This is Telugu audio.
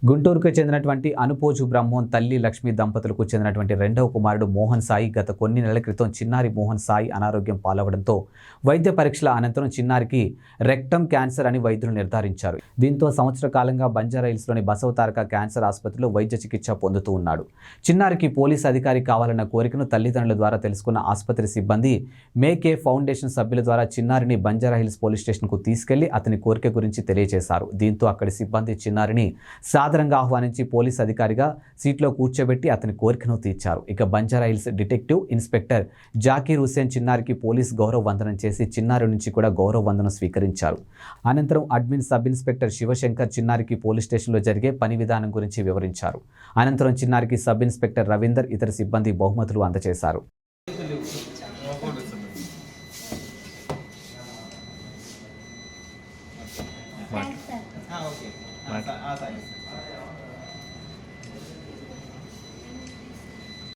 గుంటూరుకు చెందినటువంటి అనుపోజు బ్రహ్మోన్ తల్లి లక్ష్మి దంపతులకు చెందినటువంటి రెండవ కుమారుడు మోహన్ సాయి గత కొన్ని నెలల క్రితం చిన్నారి మోహన్ సాయి అనారోగ్యం పాలవడంతో వైద్య పరీక్షల అనంతరం చిన్నారికి రెక్టమ్ క్యాన్సర్ అని వైద్యులు నిర్ధారించారు. దీంతో సంవత్సర కాలంగా బంజారాహిల్స్లోని బసవతారక క్యాన్సర్ ఆసుపత్రిలో వైద్య చికిత్స పొందుతూ ఉన్నాడు. చిన్నారికి పోలీస్ అధికారి కావాలన్న కోరికను తల్లిదండ్రుల ద్వారా తెలుసుకున్న ఆసుపత్రి సిబ్బంది మేకే ఫౌండేషన్ సభ్యుల ద్వారా చిన్నారిని బంజారాహిల్స్ పోలీస్ స్టేషన్కు తీసుకెళ్లి అతని కోరిక గురించి తెలియజేశారు. దీంతో అక్కడి సిబ్బంది చిన్నారిని సాదరంగా ఆహ్వానించి పోలీస్ అధికారిగా సీట్లో కూర్చోబెట్టి అతని కోరికను తీర్చారు. ఇక బంజారాహిల్స్ డిటెక్టివ్ ఇన్స్పెక్టర్ జాకీర్ హుస్సేన్ చిన్నారికి పోలీస్ గౌరవ వందనం చేసి చిన్నారి నుంచి కూడా గౌరవ వందనం స్వీకరించారు. అనంతరం అడ్మిన్ సబ్ ఇన్స్పెక్టర్ శివశంకర్ చిన్నారికి పోలీస్ స్టేషన్లో జరిగే పని విధానం గురించి వివరించారు. అనంతరం చిన్నారికి సబ్ ఇన్స్పెక్టర్ రవీందర్ ఇతర సిబ్బంది బహుమతులు అందజేశారు.